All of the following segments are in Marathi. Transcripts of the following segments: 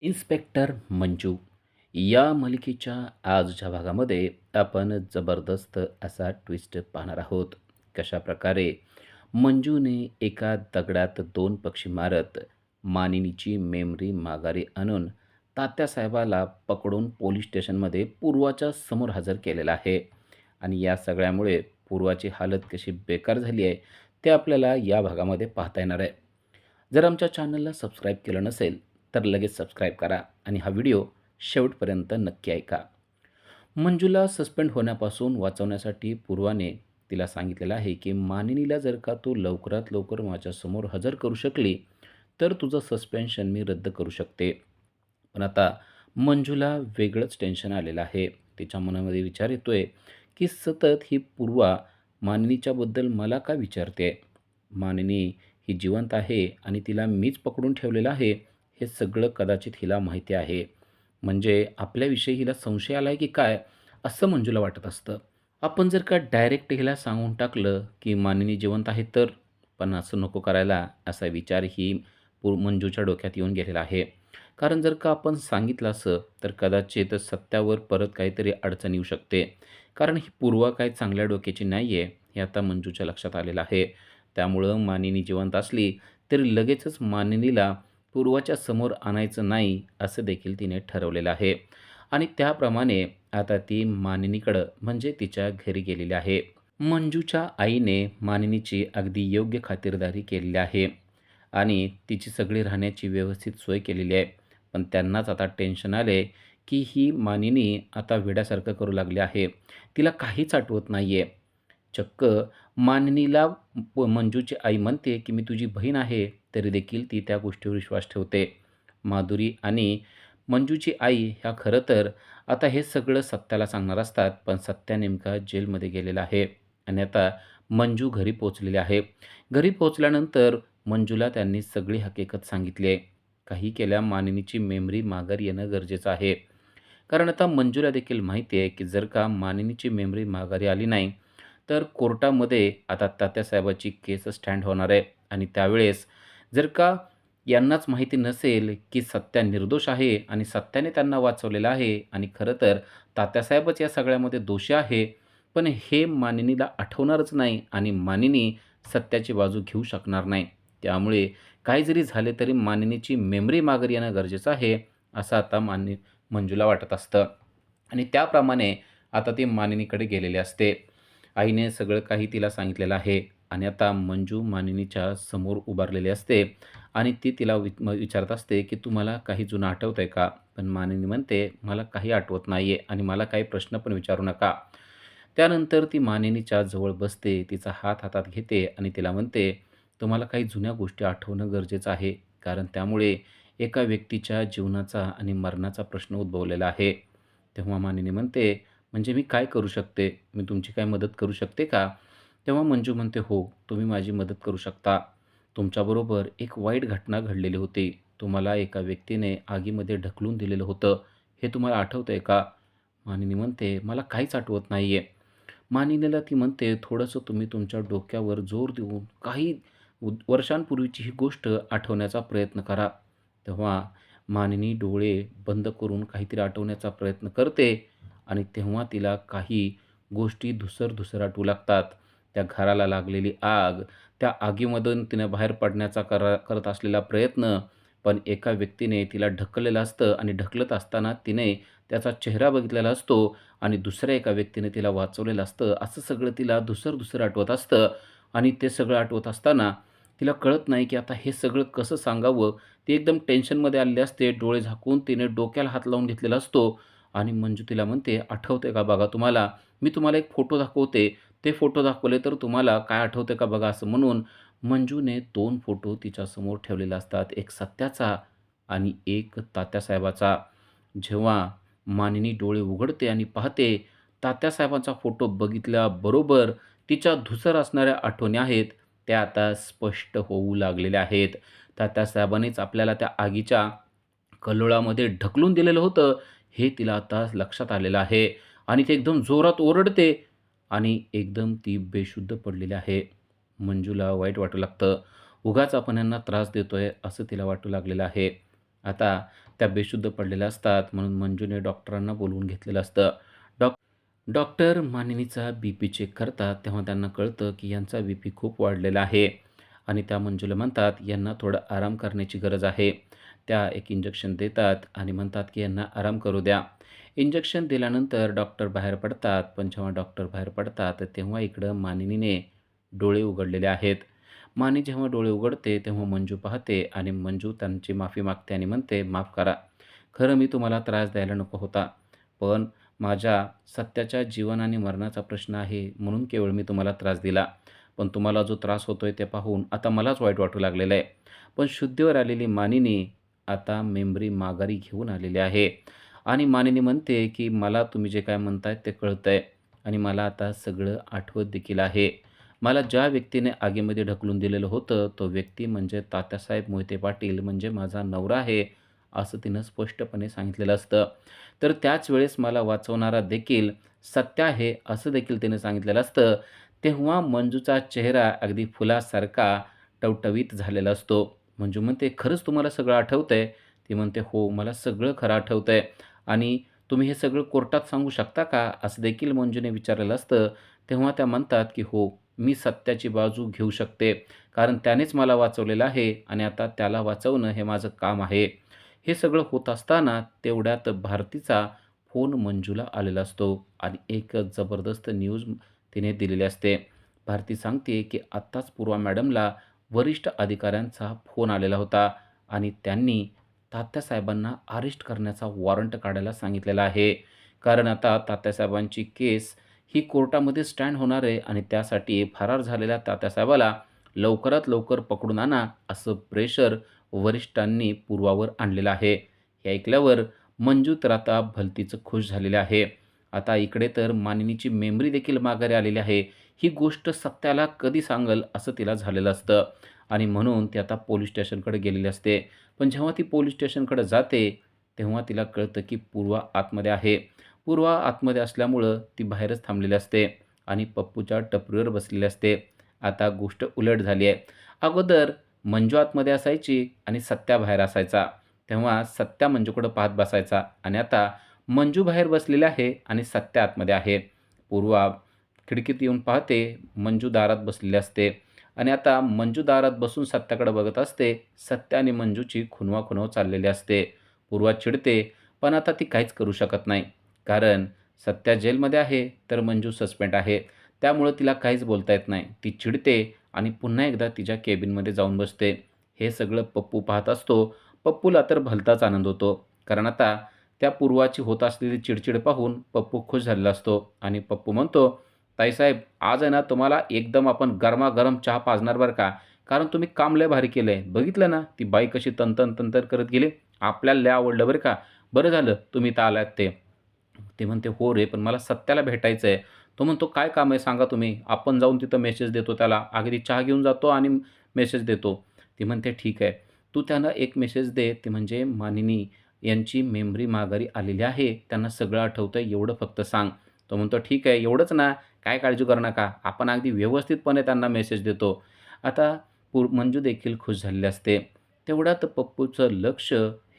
इन्स्पेक्टर मंजू या मालिकेच्या आजच्या भागामध्ये आपण जबरदस्त असा ट्विस्ट पाहणार आहोत. कशाप्रकारे मंजूने एका दगडात दोन पक्षी मारत मानिनीची मेमरी माघारी आणून तात्यासाहेबाला पकडून पोलीस स्टेशनमध्ये पूर्वाच्या समोर हजर केलेलं आहे. आणि या सगळ्यामुळे पूर्वाची हालत कशी बेकार झाली आहे ते आपल्याला या भागामध्ये पाहता येणार आहे. जर आमच्या चॅनलला सबस्क्राईब केलं नसेल तर लगेच सबस्क्राईब करा आणि हा व्हिडिओ शेवटपर्यंत नक्की ऐका. मंजूला सस्पेंड होण्यापासून वाचवण्यासाठी पूर्वाने तिला सांगितलेलं आहे की मानिनीला जर का तू लवकरात लवकर माझ्यासमोर हजर करू शकली तर तुझं सस्पेन्शन मी रद्द करू शकते. पण आता मंजूला वेगळंच टेन्शन आलेलं आहे. तिच्या मनामध्ये विचार येतोय की सतत ही पूर्वा मानिनीच्याबद्दल मला का विचारते. मानिनी ही जिवंत आहे आणि तिला मीच पकडून ठेवलेलं आहे हे सगळं कदाचित हिला माहिती आहे. म्हणजे आपल्याविषयी हिला संशय आला आहे की काय, असं मंजूला वाटत असतं. आपण जर का डायरेक्ट हिला सांगून टाकलं की मानिनी जिवंत आहे तर, पण असं नको करायला असा विचार ही मंजूच्या डोक्यात येऊन गेलेला आहे. कारण जर का आपण सांगितलं असं तर कदाचित सत्यावर परत काहीतरी अडचण येऊ शकते. कारण ही पूर्वा काही चांगल्या डोक्याची नाही आहे हे आता मंजूच्या लक्षात आलेलं आहे. त्यामुळं मानिनी जिवंत असली तरी लगेचच मानिनीला पूर्वाच्या समोर आणायचं नाही असं देखील तिने ठरवलेलं आहे. आणि त्याप्रमाणे आता ती मानिनीकडं म्हणजे तिच्या घरी गेलेली आहे. मंजूच्या आईने मानिनीची अगदी योग्य खातिरदारी केलेली आहे आणि तिची सगळी राहण्याची व्यवस्थित सोय केलेली आहे. पण त्यांनाच आता टेन्शन आले की ही मानिनी आता वेड्यासारखं करू लागली आहे. तिला काहीच आठवत नाही आहे. चक्क मानिनीला मंजूची आई म्हणते की मी तुझी बहीण आहे, तरी देखील ती त्या गोष्टीवर विश्वास ठेवते. माधुरी आणि मंजूची आई ह्या खरं तर आता हे सगळं सत्याला सांगणार असतात, पण सत्या नेमका जेलमध्ये गेलेला आहे आणि आता मंजू घरी पोहोचलेली आहे. घरी पोहोचल्यानंतर मंजूला त्यांनी सगळी हकीकत सांगितली आहे. काही केल्या मानिनीची मेमरी माघारी येणं गरजेचं आहे. कारण आता मंजूला देखील माहिती आहे की जर का मानिनीची मेमरी माघारी आली नाही तर कोर्टामध्ये आता तात्यासाहेबाची केस स्टँड होणार आहे. आणि त्यावेळेस जर का यांनाच माहिती नसेल की सत्या निर्दोष आहे आणि सत्याने त्यांना वाचवलेलं आहे आणि खरं तर तात्यासाहेबच या सगळ्यामध्ये दोषी आहे, पण हे मानिनीला आठवणारच नाही आणि मानिनी सत्याची बाजू घेऊ शकणार नाही. त्यामुळे काही जरी झाले तरी मानिनीची मेमरी माघारी येणं गरजेचं आहे असं आता मंजूला वाटत असतं. आणि त्याप्रमाणे आता ती मानिनीकडे गेलेली असते. आईने सगळं काही तिला सांगितलेलं आहे आणि आता मंजू मानिनीच्या समोर उभारलेली असते आणि ती तिला विचारत असते की तुम्हाला काही जुनं आठवतं आहे का. पण मानिनी म्हणते मला काही आठवत नाही आहे आणि मला काही प्रश्न पण विचारू नका. त्यानंतर ती मानिनीच्या जवळ बसते, तिचा हात हातात घेते आणि तिला म्हणते तुम्हाला काही जुन्या गोष्टी आठवणं गरजेचं आहे. कारण त्यामुळे एका व्यक्तीच्या जीवनाचा आणि मरणाचा प्रश्न उद्भवलेला आहे. तेव्हा मानिनी म्हणते म्हणजे मी काय करू शकते? मी तुमची काय मदत करू शकते का? तेव्हा मंजू म्हणते, "हो, तुम्ही माझी मदत करू शकता. तुमच्याबरोबर एक वाईट घटना घडलेली होती. तुम्हाला एका व्यक्तीने आगीमध्ये ढकलून दिलेलं होतं. हे तुम्हाला आठवतंय का?" मानिनी म्हणते, "मला काहीच आठवत नाहीये." मानिनीला ती म्हणते, "थोडंसं तुम्ही तुमच्या डोक्यावर जोर देऊन काही वर्षांपूर्वीची ही गोष्ट आठवण्याचा प्रयत्न करा." तेव्हा मानिनी डोळे बंद करून काहीतरी आठवण्याचा प्रयत्न करते आणि तेव्हा तिला काही गोष्टी धुसर-धुसर आठवू लागतात. त्या घराला लागलेली आग, त्या आगीमधून तिने बाहेर पडण्याचा करत असलेला प्रयत्न, पण एका व्यक्तीने तिला ढकललेलं असतं आणि ढकलत असताना तिने त्याचा चेहरा बघितलेला असतो आणि दुसऱ्या एका व्यक्तीने तिला वाचवलेलं असतं. असं सगळं तिला धुसर-धुसर आठवत असतं आणि ते सगळं आठवत असताना तिला कळत नाही की आता हे सगळं कसं सांगावं. ती एकदम टेन्शनमध्ये आलेली असते. डोळे झाकून तिने डोक्याला हात लावून घेतलेला असतो आणि मंजू तिला म्हणते, "आठवतंय का बघा तुम्हाला? मी तुम्हाला एक फोटो दाखवते. ते फोटो दाखवले तर तुम्हाला काय आठवतंय का बघा." असं म्हणून मंजूने 2 फोटो तिच्यासमोर ठेवलेले असतात. एक सत्याचा आणि एक तात्यासाहेबाचा. जेव्हा मानिनी डोळे उघडते आणि पाहते, तात्यासाहेबांचा फोटो बघितल्याबरोबर तिच्या धूसर असणाऱ्या आठवणी आहेत, त्या आता स्पष्ट होऊ लागलेल्या आहेत. तात्यासाहेबांनीच आपल्याला त्या आगीच्या कल्लोळामध्ये ढकलून दिलेलं होतं, हे तिला आता लक्षात आलेलं आहे आणि ती एकदम जोरात ओरडते आणि एकदम ती बेशुद्ध पडलेली आहे. मंजूला वाईट वाटू लागतं. उगाच आपण यांना त्रास देतोय असं तिला वाटू लागलेलं आहे. आता त्या बेशुद्ध पडलेल्या असतात म्हणून मंजूने डॉक्टरांना बोलवून घेतलेलं असतं. डॉक्टर मानिनीचा बी-पी चेक करतात, तेव्हा त्यांना कळतं, की यांचा बी-पी खूप वाढलेला आहे आणि त्या मंजूला म्हणतात, "यांना थोडा आराम करण्याची गरज आहे." त्या एक इंजेक्शन देतात आणि म्हणतात, की "यांना आराम करू द्या." इंजेक्शन दिल्यानंतर डॉक्टर बाहेर पडतात, पण जेव्हा डॉक्टर बाहेर पडतात, तेव्हा इकडं मानिनीने डोळे उघडलेले आहेत. मानी जेव्हा डोळे उघडते, तेव्हा मंजू पाहते आणि मंजू त्यांची माफी मागते आणि म्हणते, "माफ करा. खरं मी तुम्हाला त्रास द्यायला नको होता. पण माझ्या सत्याच्या जीवन आणि मरणाचा प्रश्न आहे म्हणून केवळ मी तुम्हाला त्रास दिला. पण तुम्हाला जो त्रास होतोय ते पाहून आता मलाच वाईट वाटू लागलेलं आहे." पण शुद्धीवर आलेली मानिनी आता मेमरी माघारी घेऊन आलेली आहे आणि मानिनी म्हणते, की "मला तुम्ही जे काय म्हणताय ते कळतंय आणि मला आता सगळं आठवत देखील आहे. मला ज्या व्यक्तीने आगीमध्ये ढकलून दिलेलं होतं, तो व्यक्ती म्हणजे तात्यासाहेब मोहिते पाटील म्हणजे माझा नवरा आहे." असं तिनं स्पष्टपणे सांगितलेलं असतं. तर त्याच वेळेस मला वाचवणारा देखील सत्य आहे, असं देखील तिने सांगितलेलं असतं. तेव्हा मंजूचा चेहरा अगदी फुलासारखा टवटवीत झालेला असतो. मंजू म्हणते, "खरंच तुम्हाला सगळं आठवतंय?" ती म्हणते, "हो, मला सगळं खरं आठवतंय आणि तुम्ही हे सगळं कोर्टात सांगू शकता का?" असं देखील मंजूने विचारलेलं असतं. तेव्हा त्या म्हणतात, की "हो, मी सत्याची बाजू घेऊ शकते, कारण त्यानेच मला वाचवलेलं आहे आणि आता त्याला वाचवणं हे माझं काम आहे." हे सगळं होत असताना तेवढ्यात भारतीचा फोन मंजूला आलेला असतो आणि एक जबरदस्त न्यूज तिने दिलेली असते. भारती सांगते, की आत्ताच पूर्वा मॅडमला वरिष्ठ अधिकाऱ्यांचा फोन आलेला होता आणि त्यांनी तात्यासाहेबांना अरेस्ट करण्याचा वॉरंट काढायला सांगितलेला आहे. कारण आता तात्यासाहेबांची केस ही कोर्टामध्ये स्टँड होणार आहे आणि त्यासाठी फरार झालेल्या तात्यासाहेबाला लवकरात लवकर पकडून आणा, असं प्रेशर वरिष्ठांनी पूर्वावर आणलेलं आहे. हे ऐकल्यावर मंजू तर आता भलतीच खुश झालेली आहे. आता इकडे तर मानिनीची मेमरी देखील माघारी आलेली आहे. ही गोष्ट सत्याला कधी सांगेल असं तिला झालेलं असतं आणि म्हणून ती आता पोलीस स्टेशनकडे गेलेली असते. पण जेव्हा ती पोलीस स्टेशनकडे जाते, तेव्हा तिला कळतं की पूर्वा आतमध्ये आहे. पूर्वा आतमध्ये असल्यामुळं ती बाहेरच थांबलेली असते आणि पप्पूच्या टपरीवर बसलेली असते. आता गोष्ट उलट झाली आहे. अगोदर मंजू आतमध्ये असायची आणि सत्या बाहेर असायचा. तेव्हा सत्या मंजूकडे पाहत बसायचा आणि आता मंजू बाहेर बसलेली आहे आणि सत्या आतमध्ये आहे. पूर्वा खिडकीत येऊन पाहते, मंजू दारात बसलेली असते आणि आता मंजू दारात बसून सत्याकडे बघत असते. सत्या आणि मंजूची खुणवा-खुणव चाललेली असते. पूर्वा चिडते, पण आता ती काहीच करू शकत नाही. कारण सत्या जेलमध्ये आहे, तर मंजू सस्पेंड आहे. त्यामुळं तिला काहीच बोलता येत नाही. ती चिडते आणि पुन्हा एकदा तिच्या केबिनमध्ये जाऊन बसते. हे सगळं पप्पू पाहत असतो. पप्पूला तर भलताच आनंद होतो. कारण आता त्या पूर्वाची होत असलेली चिडचिड पाहून पप्पू खुश झालेला असतो आणि पप्पू म्हणतो, "ताईसाहेब, आज आहे ना तुम्हाला एकदम आपण गरमागरम चहा पाजणार बरं का. कारण तुम्ही काम लय भारी केलंय. बघितलं ना ती बाई कशी तन-तन, तन-तन करत गेली. आपल्याला लय आवडलं बरं का. बरं झालं तुम्ही इथं आलात ते." ती म्हणते, "हो रे, पण मला सत्याला भेटायचं आहे." तो म्हणतो, "काय काम आहे सांगा तुम्ही? आपण जाऊन तिथं मेसेज देतो त्याला. अगदी चहा घेऊन जातो आणि मेसेज देतो." ती म्हणते, "ठीक आहे. तू त्यांना एक मेसेज दे, ते म्हणजे मानिनी यांची मेमरी माघारी आलेली आहे. त्यांना सगळं आठवतंय एवढं फक्त सांग." तो म्हणतो, "ठीक आहे, एवढंच ना, काय काळजी करू नका. आपण अगदी व्यवस्थितपणे त्यांना मेसेज देतो." आता मंजू देखील खुश झालेली असते. तेवढ्यात पप्पूचं लक्ष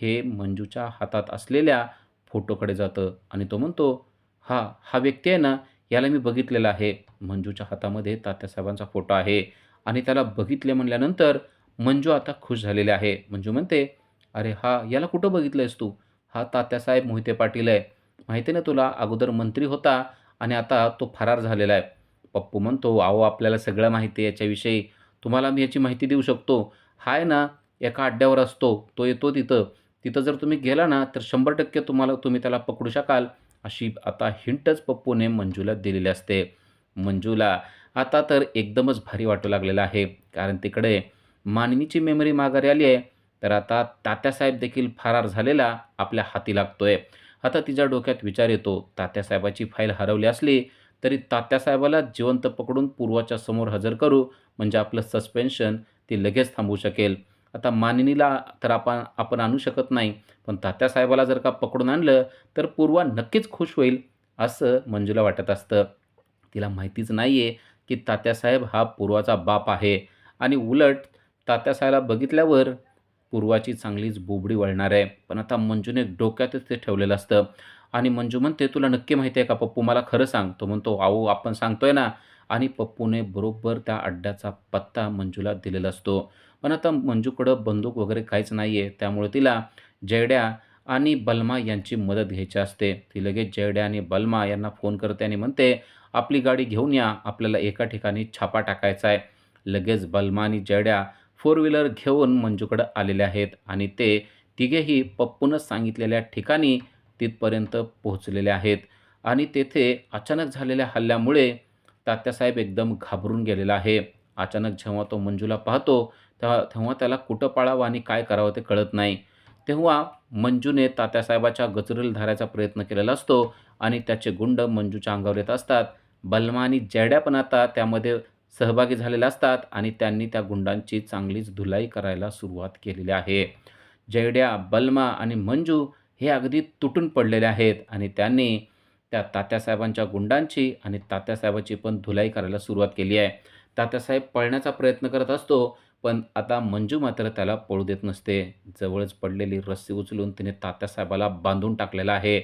हे मंजूच्या हातात असलेल्या फोटोकडे जातं आणि तो म्हणतो, हा व्यक्ती आहे ना, याला मी बघितलेला आहे." मंजूच्या हातामध्ये तात्यासाहेबांचा फोटो आहे आणि त्याला बघितले म्हणल्यानंतर मंजू आता खुश झालेली आहे. मंजू म्हणते, "अरे याला कुठं बघितलंयस तू? हा तात्यासाहेब मोहिते पाटील आहे. माहिती आहे ना तुला? अगोदर मंत्री होता आणि आता तो फरार झालेला आहे." पप्पू म्हणतो, "अहो, आपल्याला सगळं माहिती आहे याच्याविषयी. तुम्हाला मी याची माहिती देऊ शकतो. हा आहे ना, एका अड्ड्यावर असतो. तो येतो तिथं. तिथं जर तुम्ही गेला ना, तर 100% तुम्ही त्याला पकडू शकाल." अशी आता हिंटच पप्पूने मंजूला दिलेली असते. मंजूला आता तर एकदमच भारी वाटू लागलेलं आहे. कारण तिकडे मानिनीची मेमरी माघारी आली आहे. तर आता तात्यासाहेब देखील फरार झालेला आपल्या हाती लागतोय. आता तिच्या डोक्यात विचार येतो, तात्यासाहेबाची फाईल हरवली असली, तरी तात्यासाहेबाला जिवंत पकडून पूर्वाच्या समोर हजर करू, म्हणजे आपलं सस्पेन्शन ती लगेच थांबवू शकेल. आता मानिनीला तर आपण आपण आणू शकत नाही, पण तात्यासाहेबाला जर का पकडून आणलं, तर पूर्वा नक्कीच खुश होईल, असं मंजूला वाटत असतं. तिला माहितीच नाहीये, की तात्यासाहेब हा पूर्वाचा बाप आहे आणि उलट तात्यासाहेबला बघितल्यावर पूर्वाची चांगलीच बोबडी वळणार आहे. पण आता मंजूने डोक्यातच ते ठेवलेलं असतं आणि मंजू म्हणते, "तुला नक्की माहिती आहे का पप्पू? मला खरं सांग." तो म्हणतो, "अहो, आपण सांगतोय ना." आणि पप्पूने बरोबर त्या अड्ड्याचा पत्ता मंजूला दिलेला असतो. पण आता मंजूकडं बंदूक वगैरे काहीच नाहीये. त्यामुळे तिला जयड्या आणि बलमा यांची मदत घ्यायची असते. ती लगेच जयड्या आणि बलमा यांना फोन करते आणि म्हणते, "आपली गाडी घेऊन या. आपल्याला एका ठिकाणी छापा टाकायचा आहे." लगेच बलमा आणि जयड्या फोर व्हीलर घेऊन मंजूकडे आलेले आहेत आणि ते तिघेही पप्पूनं सांगितलेल्या ठिकाणी तिथपर्यंत पोहोचलेले आहेत आणि तेथे अचानक झालेल्या हल्ल्यामुळे तात्यासाहेब एकदम घाबरून गेलेला आहे. अचानक जेव्हा तो मंजूला पाहतो, तेव्हा त्याला कुठं पळावं आणि काय करावं ते कळत नाही. तेव्हा मंजूने तात्यासाहेबाच्या गचुरीला धरायचा प्रयत्न केलेला असतो आणि त्याचे गुंड मंजूच्या अंगावर येत असतात. बलमा आणि जयड्या पण आता त्यामध्ये सहभागी झालेले असतात आणि त्यांनी त्या गुंडांची चांगलीच धुलाई करायला सुरुवात केलेली आहे. जयड्या, बलमा आणि मंजू हे अगदी तुटून पडलेले आहेत आणि त्यांनी त्या तात्यासाहेबांच्या गुंडांची आणि तात्यासाहेबाची पण धुलाई करायला सुरुवात केली आहे. तात्यासाहेब पळण्याचा प्रयत्न करत असतो, पण आता मंजू मात्र त्याला पळू देत नसते. जवळच पडलेली रस्सी उचलून तिने तात्यासाहेबाला बांधून टाकलेला आहे.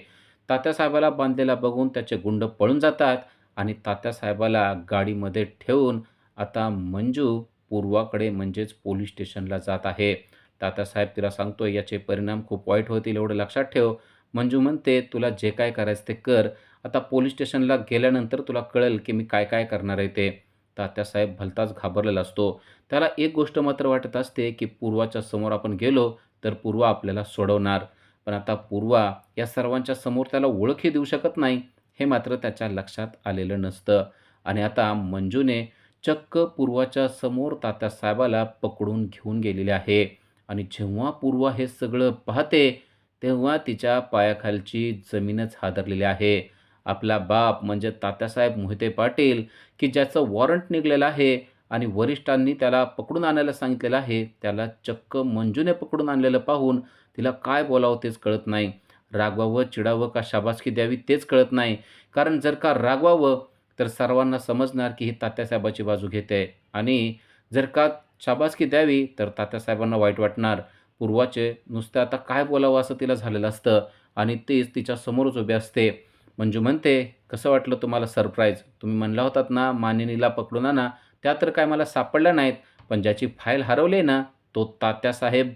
तात्यासाहेबाला बांधलेला बघून त्याचे गुंड पळून जातात आणि तात्यासाहेबाला गाडीमध्ये ठेवून आता मंजू पूर्वाकडे म्हणजेच पोलीस स्टेशनला जात आहे. तात्यासाहेब तिला सांगतोय, "याचे परिणाम खूप वाईट होतील एवढं लक्षात ठेव." मंजू म्हणते, "तुला जे काय करायचं ते कर. आता पोलीस स्टेशनला गेल्यानंतर तुला कळेल की मी काय-काय करणार आहे ते." तात्यासाहेब भलताच घाबरलेला असतो. त्याला एक गोष्ट मात्र वाटत असते, की पूर्वाच्या समोर आपण गेलो तर पूर्वा आपल्याला सोडवणार. पण आता पूर्वा या सर्वांच्या समोर त्याला ओळखही देऊ शकत नाही, हे मात्र त्याच्या लक्षात आलेलं नसतं. आणि आता मंजूने चक्क पूर्वाच्या समोर तात्यासाहेबाला पकडून घेऊन गेलेले आहे. आणि जेव्हा पूर्वा हे सगळं पाहते, तेव्हा तिच्या पायाखालची जमीनच हादरलेली आहे. आपला बाप म्हणजे तात्यासाहेब मोहिते पाटील, की ज्याचं वॉरंट निघालेलं आहे आणि वरिष्ठांनी त्याला पकडून आणायला सांगितलेलं आहे, त्याला चक्क मंजूने पकडून आणलेलं पाहून तिला काय बोलावं तेच कळत नाही. रागवावं, चिडावं का शाबासकी द्यावी तेच कळत नाही. कारण जर का रागवावं, तर सर्वांना समजणार की ही तात्यासाहेबाची बाजू घेते आणि जर का शाबासकी द्यावी, तर तात्यासाहेबांना वाईट वाटणार. पूर्वाचे नुसतं आता काय बोलावं असं तिला झालेलं असतं आणि तीच तिच्या समोरच उभी असते. मंजू म्हणते, "कसं वाटलं तुम्हाला सरप्राईज? तुम्ही म्हणला होतात ना मानिनीला पकडून आणा, त्या तर काय मला सापडल्या नाहीत. पण ज्याची फाईल हरवली आहे ना, तो तात्यासाहेब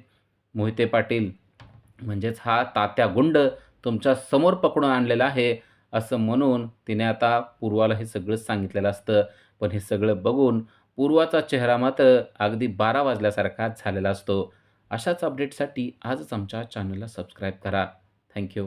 मोहिते पाटील म्हणजेच हा तात्या गुंड तुमच्या समोर पकडून आणलेला आहे." असं म्हणून तिने आता पूर्वाला हे सगळं सांगितलेलं असतं. पण हे सगळं बघून पूर्वाचा चेहरा मात्र अगदी 12 वाजल्यासारखा झालेला असतो. अशाच अपडेटसाठी आजच आमच्या चॅनलला सबस्क्राईब करा. थँक